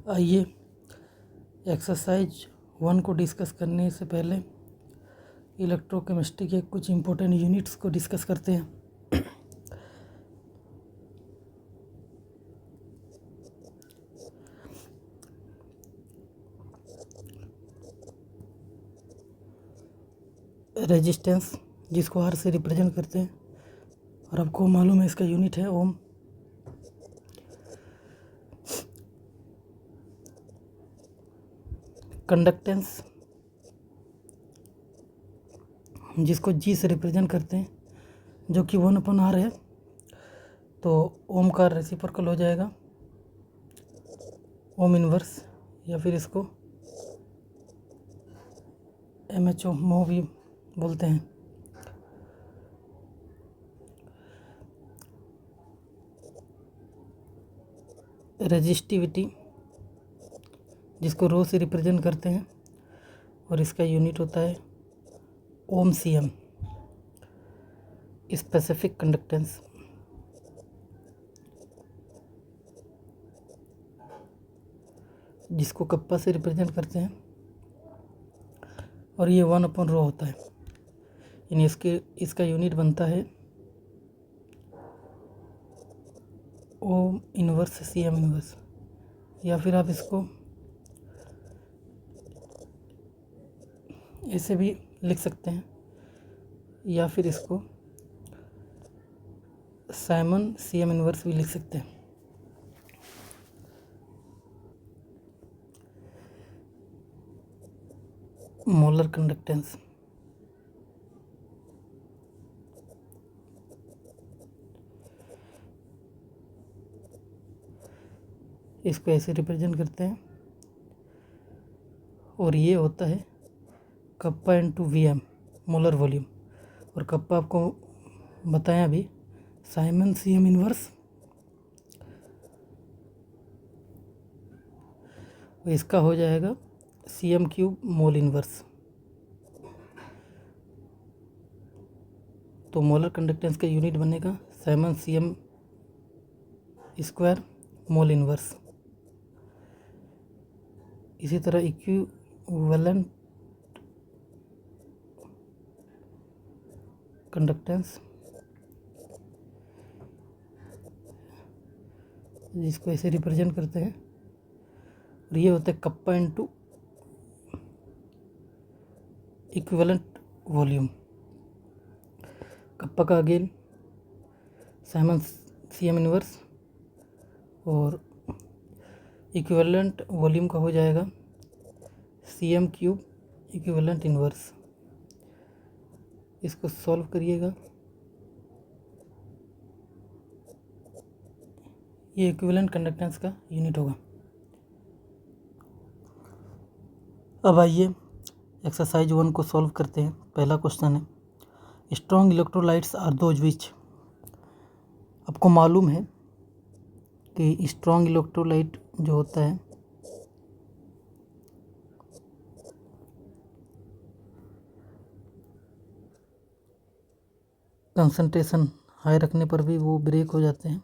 आइए एक्सरसाइज 1 को डिस्कस करने से पहले इलेक्ट्रोकेमिस्ट्री के कुछ इम्पोर्टेंट यूनिट्स को डिस्कस करते हैं। रेजिस्टेंस, जिसको आर से रिप्रेजेंट करते हैं और आपको मालूम है इसका यूनिट है ओम। कंडक्टेंस, जिसको जी से रिप्रेजेंट करते हैं, जो कि 1/r है, तो ओम का रेसिप्रोकल हो जाएगा ओम इनवर्स, या फिर इसको MHO मो भी बोलते हैं। रेजिस्टिविटी, जिसको रो से रिप्रेजेंट करते हैं और इसका यूनिट होता है ओम CM। स्पेसिफिक कंडक्टेंस, जिसको कप्पा से रिप्रेजेंट करते हैं और ये 1/ρ होता है, यानी इसका यूनिट बनता है ओम इनवर्स CM इनवर्स, या फिर आप इसको ऐसे भी लिख सकते हैं, या फिर इसको साइमन CM इनवर्स भी लिख सकते हैं। मोलर कंडक्टेंस, इसको ऐसे रिप्रेजेंट करते हैं और ये होता है कप्पा × VM मोलर वॉल्यूम, और कप्पा आपको बताया अभी साइमन CM इनवर्स, इसका हो जाएगा CM³ मोल इनवर्स। तो मोलर कंडक्टेंस का यूनिट बनेगा साइमन CM² मोल इनवर्स। इसी तरह इक्विवेलेंट कंडक्टेंस, जिसको ऐसे रिप्रेजेंट करते हैं, और ये होता है कप्पा × इक्विवेलेंट वॉल्यूम। कप्पा का अगेन साइमन CM इनवर्स और इक्विवेलेंट वॉल्यूम का हो जाएगा CM³ इक्विवेलेंट इनवर्स। इसको सॉल्व करिएगा, ये इक्विवेलेंट कंडक्टेंस का यूनिट होगा। अब आइए एक्सरसाइज 1 को सॉल्व करते हैं। पहला क्वेश्चन है, strong electrolytes are those which. आपको मालूम है कि स्ट्रॉन्ग इलेक्ट्रोलाइट जो होता है कंसंट्रेशन हाई रखने पर भी वो ब्रेक हो जाते हैं।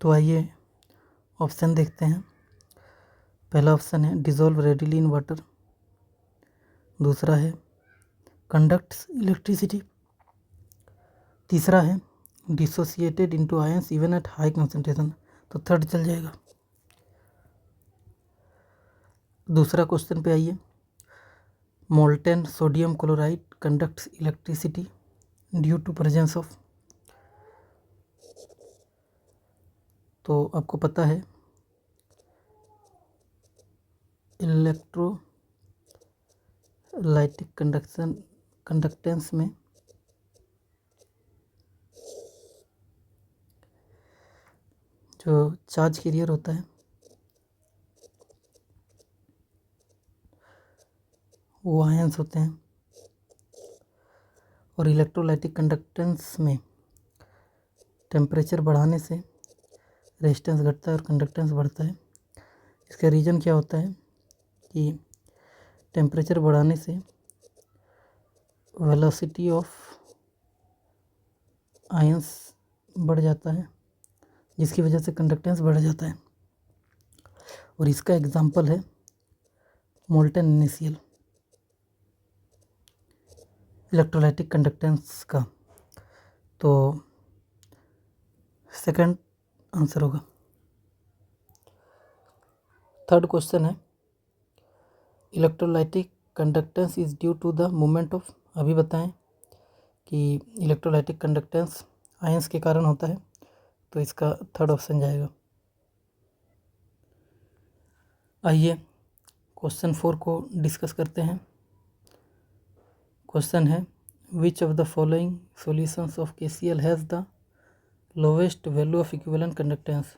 तो आइए ऑप्शन देखते हैं। पहला ऑप्शन है डिसॉल्व रेडिली इन वाटर, दूसरा है कंडक्ट्स इलेक्ट्रिसिटी, तीसरा है dissociated into ions even at high concentration, तो थर्ड चल जाएगा। दूसरा क्वेश्चन पे आइए, molten sodium chloride conducts electricity due to presence of, तो आपको पता है इलेक्ट्रोलाइटिक कंडक्टेंस में जो चार्ज कैरियर होता है वो आयंस होते हैं, और इलेक्ट्रोलाइटिक कंडक्टेंस में टेम्परेचर बढ़ाने से रेजिस्टेंस घटता है और कंडक्टेंस बढ़ता है। इसका रीज़न क्या होता है कि टेम्परेचर बढ़ाने से वेलोसिटी ऑफ आयंस बढ़ जाता है, जिसकी वजह से कंडक्टेंस बढ़ जाता है। और इसका एग्जाम्पल है मोल्टेन NaCl, इलेक्ट्रोलाइटिक कंडक्टेंस का। तो सेकंड आंसर होगा। थर्ड क्वेश्चन है electrolytic conductance is due to the movement of. अभी बताएं कि इलेक्ट्रोलाइटिक कंडक्टेंस आयंस के कारण होता है, तो इसका थर्ड ऑप्शन जाएगा। आइए क्वेश्चन 4 को डिस्कस करते हैं। क्वेश्चन है which of the following solutions of KCl has the lowest value of equivalent conductance.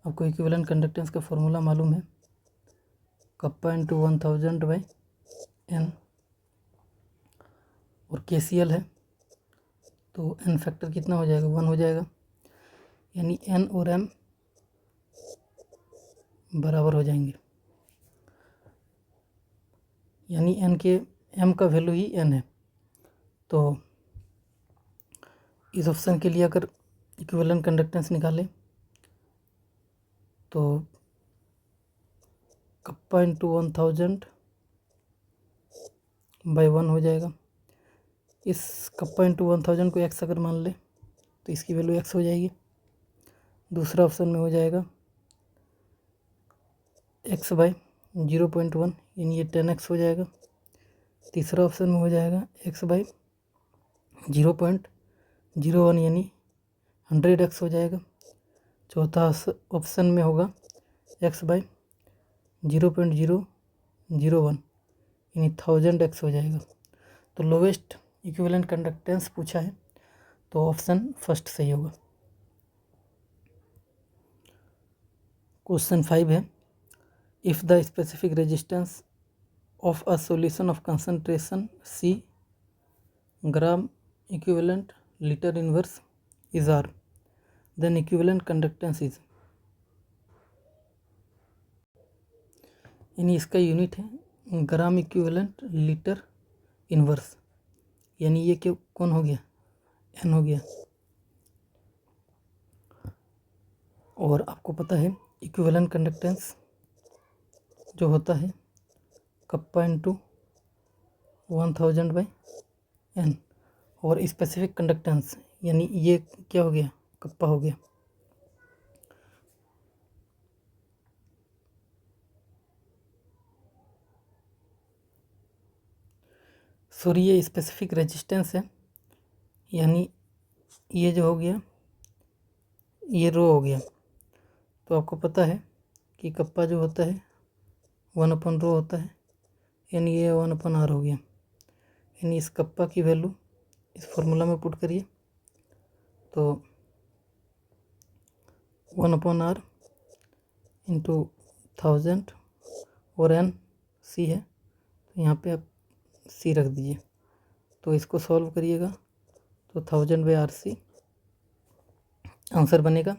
आपको इक्विवेलेंट कंडक्टेंस का फॉर्मूला मालूम है, कप्पा इंटू 1000/n। और KCl है तो n फैक्टर कितना हो जाएगा, 1 हो जाएगा, यानी n और m बराबर हो जाएंगे, यानी m का वैल्यू ही n है। तो इस ऑप्शन के लिए अगर इक्विवेलेंट कंडक्टेंस निकालें तो कप्पा इंटू 1000/1 हो जाएगा। इस कप्पा इंटू 1000 को x अगर मान ले तो इसकी वैल्यू x हो जाएगी। दूसरा ऑप्शन में हो जाएगा x/0.1, यानी ये 10x हो जाएगा। तीसरा ऑप्शन में हो जाएगा x/0.01, यानी 100x हो जाएगा। चौथा ऑप्शन में होगा x/0.001, यानी 1000x हो जाएगा। तो लोवेस्ट इक्विवेलेंट कंडक्टेंस पूछा है, तो ऑप्शन फर्स्ट सही होगा। क्वेश्चन 5 है if the specific resistance of a solution of concentration C gram equivalent litre inverse is R, then equivalent conductance is. यानी इसका यूनिट है ग्राम इक्विवेलेंट लीटर इनवर्स, यानी ये क्यों कौन हो गया, n हो गया। और आपको पता है इक्विवेलेंट कंडक्टेंस जो होता है कप्पा इंटू 1000/n, और स्पेसिफिक कंडक्टेंस यानी ये क्या हो गया, कप्पा हो गया। सॉरी, ये स्पेसिफिक रेजिस्टेंस है, यानी ये जो हो गया ये रो हो गया। तो आपको पता है कि कप्पा जो होता है 1/रो होता है, यानी ये 1/r हो गया। यानी इस कप्पा की वैल्यू इस फॉर्मूला में पुट करिए तो 1/r इंटू 1000 और n C है, तो यहाँ पे आप C रख दीजिए। तो इसको सॉल्व करिएगा तो 1000/RC आंसर बनेगा,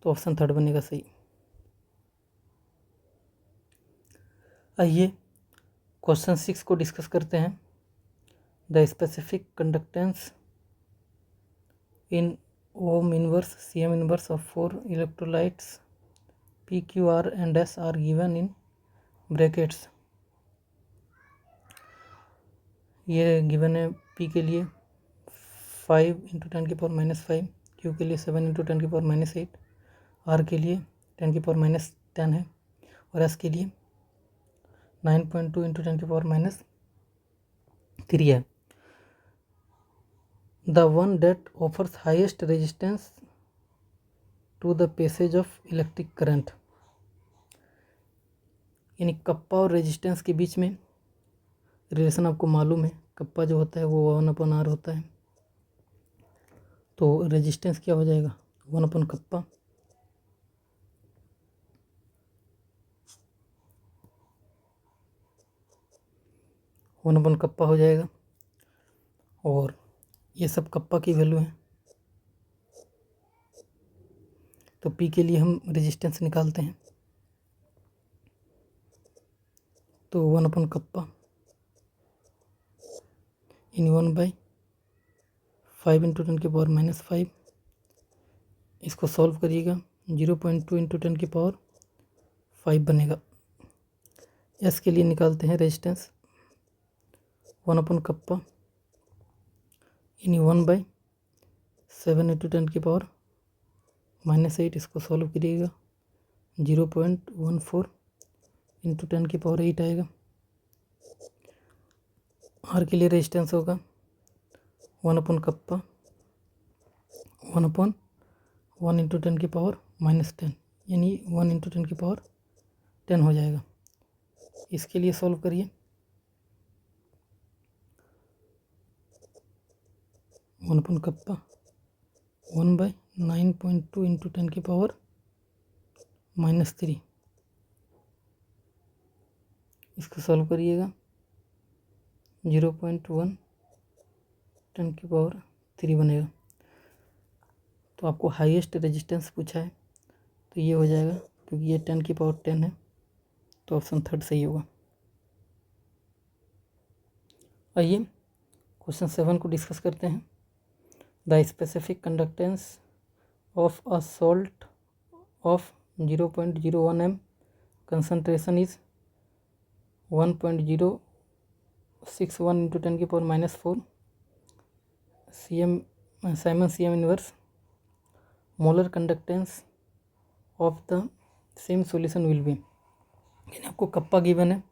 तो ऑप्शन थर्ड बनेगा सही। आइए क्वेश्चन 6 को डिस्कस करते हैं। The specific conductance in ohm inverse CM inverse of 4 electrolytes P, Q, R and S are given in brackets. ये गिवन है P के लिए 5 × 10⁻⁵, Q के लिए 7 × 10⁻⁸, R के लिए 10⁻10 है, और S के लिए 9.2 × 10⁻³ है। The one that offers highest resistance to the passage of electric current, यानी कप्पा और रेजिस्टेंस के बीच में रिलेशन आपको मालूम है, कप्पा जो होता है वो 1/r होता है, तो रेजिस्टेंस क्या हो जाएगा 1/कप्पा। कप्पा हो जाएगा, और ये सब कप्पा की वैल्यू है। तो P के लिए हम रेजिस्टेंस निकालते हैं, तो 1/कप्पा इन 1/5 5 इंटू 10 की पावर -5, इसको सॉल्व करिएगा 0.2 इंटू 10 की पावर 5 बनेगा। एस के लिए निकालते हैं रेजिस्टेंस 1/कप्पा यानी 1/7 इंटू 10 की पावर -8, इसको सॉल्व करिएगा 0.14 इंटू 10 की पावर 8 आएगा। आर के लिए रेजिस्टेंस होगा 1/कप्पा 1/1 इंटू 10 की पावर -10 यानी 1 इंटू 10 की पावर 10 हो जाएगा। इसके लिए सॉल्व करिए 1/कप्पा 1/9.2 इंटू 10 की पावर -3, इसको सॉल्व करिएगा 0.1 10 की पावर 3 बनेगा। तो आपको हाईएस्ट रेजिस्टेंस पूछा है तो ये हो जाएगा, क्योंकि ये 10 की पावर 10 है तो ऑप्शन थर्ड सही होगा। आइए क्वेश्चन 7 को डिस्कस करते हैं। The specific conductance of a salt of 0.01 m concentration is 1.061 into 10 की power -4 Simon CM inverse. Molar conductance of the same solution will be, यानी आपको कप्पा गिवन है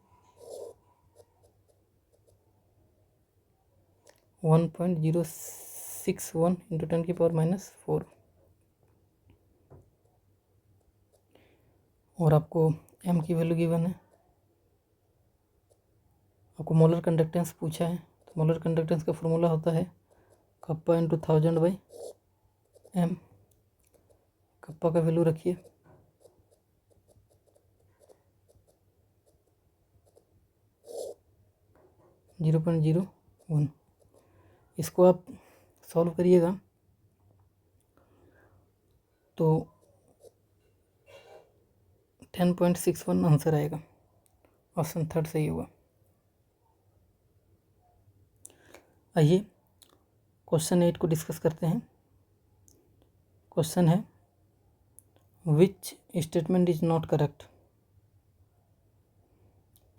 1.061 इंटू 10 की पावर -4 और आपको m की वैल्यू गिवन है। आपको मोलर कंडक्टेंस पूछा है तो मोलर कंडक्टेंस का फॉर्मूला होता है कप्पा इंटू 1000/m। कप्पा का वैल्यू रखिए 0.01। इसको आप सॉल्व करिएगा तो 10.61 आंसर आएगा। ऑप्शन थर्ड सही होगा। आइए क्वेश्चन 8 को डिस्कस करते हैं। क्वेश्चन है which statement is not correct.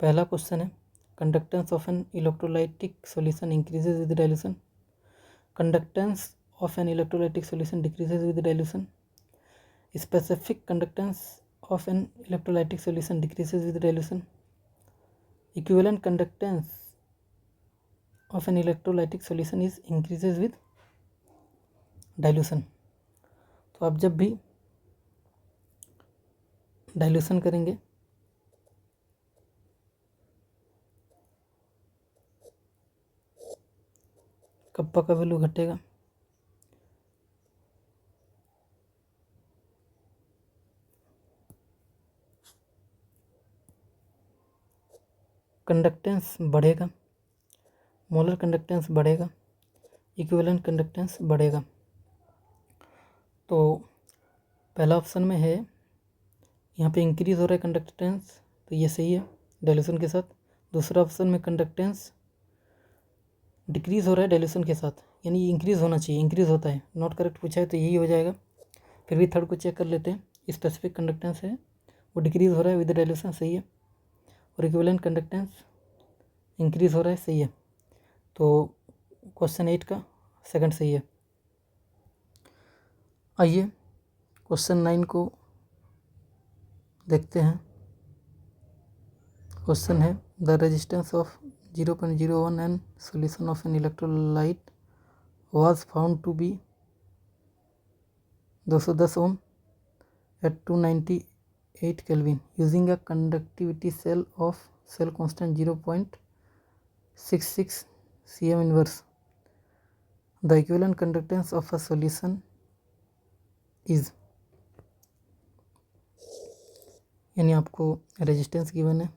पहला क्वेश्चन है conductance of an electrolytic solution increases with dilution, conductance of an electrolytic solution decreases with dilution, specific conductance of an electrolytic solution decreases with dilution, equivalent conductance of an electrolytic solution is increases with dilution। तो आप जब भी dilution करेंगे kappa का value घटेगा, conductance बढ़ेगा, molar conductance बढ़ेगा, equivalent conductance बढ़ेगा। तो पहला ऑप्शन में है यहाँ पे इंक्रीज हो रहा है कंडक्टेंस तो ये सही है डाइल्यूशन के साथ। दूसरा ऑप्शन में कंडक्टेंस डिक्रीज हो रहा है डाइल्यूशन के साथ, यानी इंक्रीज होना चाहिए, इंक्रीज होता है, नॉट करेक्ट पूछा है तो यही हो जाएगा। फिर भी थर्ड को चेक कर लेते हैं। स्पेसिफिक कंडक्टेंस है वो डिक्रीज हो रहा है विद डाइल्यूशन, सही है, और इक्विवेलेंट कंडक्टेंस इंक्रीज हो रहा है, सही है। तो क्वेश्चन 8 का सेकंड सही है। आइए क्वेश्चन 9 को देखते हैं। क्वेश्चन है the resistance of 0.01 n solution of an electrolyte was found to be 210 ohm at 298 Kelvin using a conductivity cell of cell constant 0.66 cm inverse. The equivalent conductance of a solution is, यानी आपको resistance given है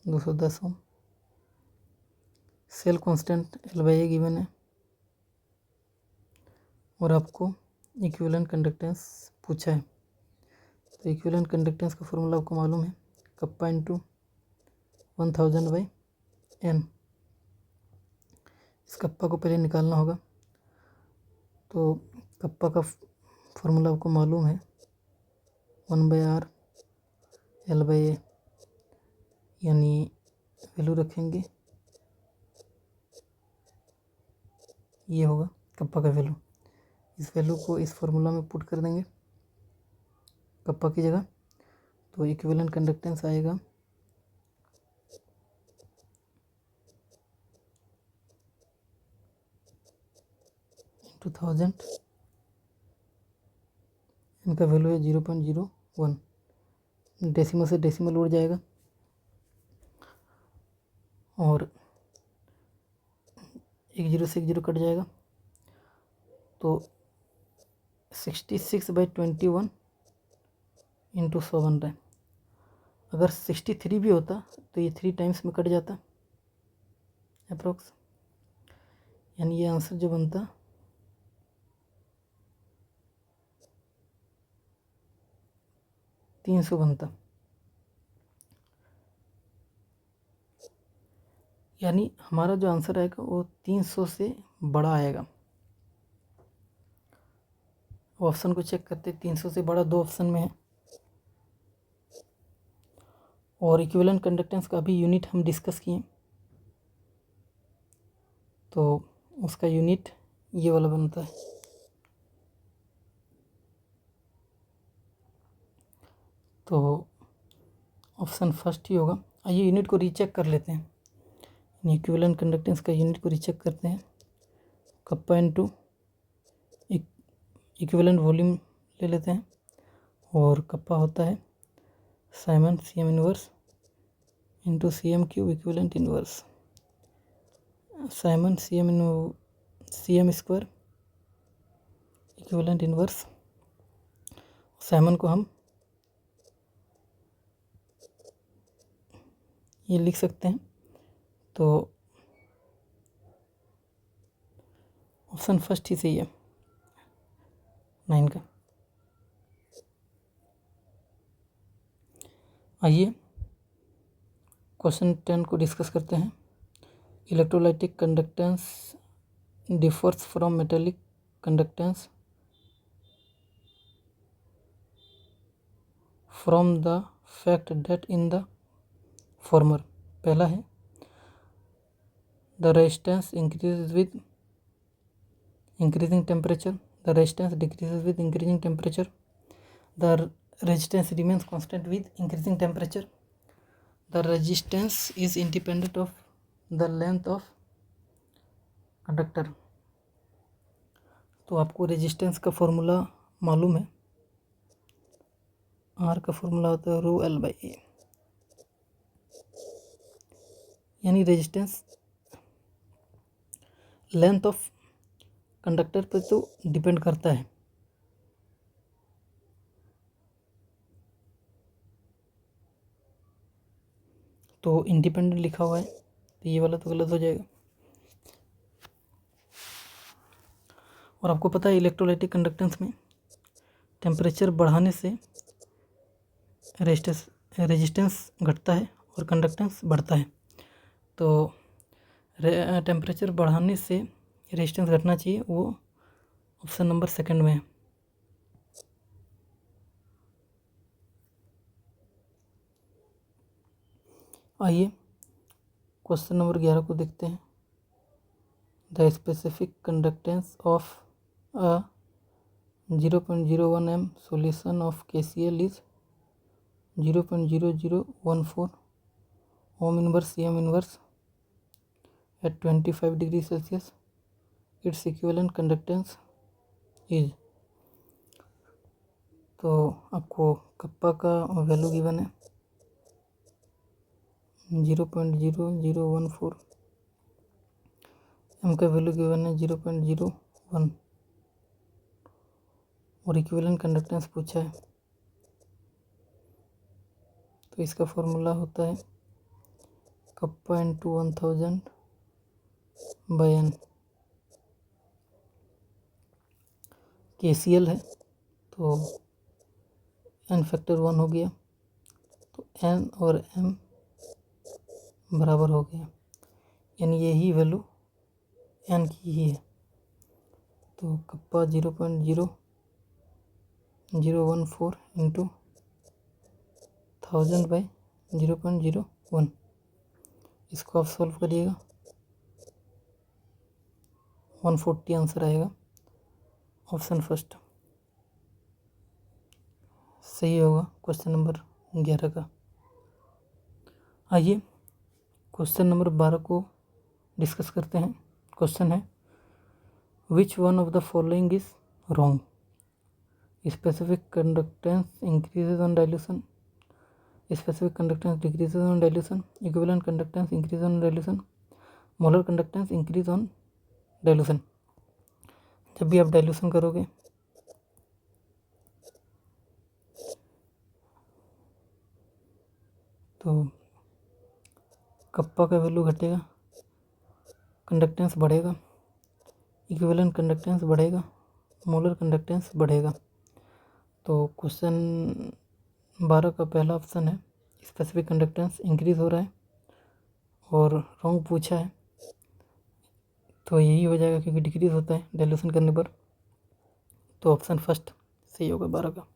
210 ओम, cell constant L/A given है और आपको equivalent conductance पूछा है। तो equivalent conductance का फॉर्मूला आपको मालूम है कप्पा इंटू 1000/n। इस कप्पा को पहले निकालना होगा तो कप्पा का फॉर्मूला आपको मालूम है, 1/r L/A, यानी वैल्यू रखेंगे, ये होगा कप्पा का वैल्यू। इस वैल्यू को इस फॉर्मूला में पुट कर देंगे कप्पा की जगह, तो इक्विवेलेंट कंडक्टेंस आएगा 2000, इनका वैल्यू है 0.01। डेसिमल से डेसिमल उड़ जाएगा और एक जीरो से एक जीरो कट जाएगा, तो 66/21 इंटू 100 बन रहा है। अगर 63 भी होता तो ये 3 टाइम्स में कट जाता अप्रोक्स, यानी ये आंसर जो बनता 300 बनता। यानी हमारा जो आंसर आएगा वो 300 से बड़ा आएगा। ऑप्शन को चेक करते, 300 से बड़ा 2 ऑप्शन में है, और इक्विवेलेंट कंडक्टेंस का भी यूनिट हम डिस्कस किए, तो उसका यूनिट ये वाला बनता है। तो ऑप्शन फर्स्ट ही होगा। आइए यूनिट को रीचेक कर लेते हैं, इक्विवेलेंट कंडक्टेंस का यूनिट को रीचेक करते हैं। कप्पा इनटू इक्विवेलेंट वॉल्यूम ले लेते हैं, और कप्पा होता है Simon CM inverse into CM cube equivalent inverse, Simon CM square equivalent inverse. Simon को हम ये लिख सकते हैं, तो ऑप्शन फर्स्ट ही सही है 9 का। आइए क्वेश्चन 10 को डिस्कस करते हैं। Electrolytic conductance differs from metallic conductance from the fact that in the former. पहला है the resistance increases with increasing temperature, the resistance decreases with increasing temperature, the resistance remains constant with increasing temperature, the resistance is independent of the length of conductor। तो आपको resistance का formula मालूम है, R का formula होता है ρL/A, यानी resistance length of conductor पर तो डिपेंड करता है। तो इंडिपेंडेंट लिखा हुआ है, तो ये वाला तो गलत हो जाएगा। और आपको पता है इलेक्ट्रोलाइटिक कंडक्टेंस में टेम्परेचर बढ़ाने से रेजिस्टेंस घटता है और कंडक्टेंस बढ़ता है। तो टेम्परेचर बढ़ाने से रेजिस्टेंस घटना चाहिए, वो ऑप्शन नंबर सेकंड में है। आइए क्वेश्चन नंबर 11 को देखते हैं। The specific conductance of a 0.01 m solution of KCl is 0.0014 ohm inverse CM inverse at 25 degree Celsius. Its equivalent conductance is। तो आपको कप्पा का वैल्यू गिवन है 0.0014, एम का वैल्यू गिवन है 0.01, और इक्विवेलेंट कंडक्टेंस पूछा है, तो इसका फॉर्मूला होता है कप्पा इंटू 1000/n। KCl है तो n फैक्टर 1 हो गया, तो n और m बराबर हो गया, यानी यही वैल्यू n की ही है। तो कप्पा 0.0014 इंटू 1000/0.01, इसको आप सॉल्व करिएगा, 140 आंसर आएगा। ऑप्शन फर्स्ट सही होगा क्वेश्चन नंबर 11 का। आइए क्वेश्चन नंबर 12 को डिस्कस करते हैं। क्वेश्चन है which one of the following is wrong? Specific conductance increases on dilution, specific conductance decreases on dilution, equivalent conductance increase on dilution, molar conductance increase on dilution. जब भी आप dilution करोगे तो kappa का value घटेगा, conductance बढ़ेगा, equivalent conductance बढ़ेगा, molar conductance बढ़ेगा। तो क्वेश्चन 12 का पहला ऑप्शन है स्पेसिफिक कंडक्टेंस इंक्रीज हो रहा है और रॉन्ग पूछा है, तो यही हो जाएगा क्योंकि डिक्रीज होता है डाइल्यूशन करने पर। तो ऑप्शन फर्स्ट सही होगा 12 का।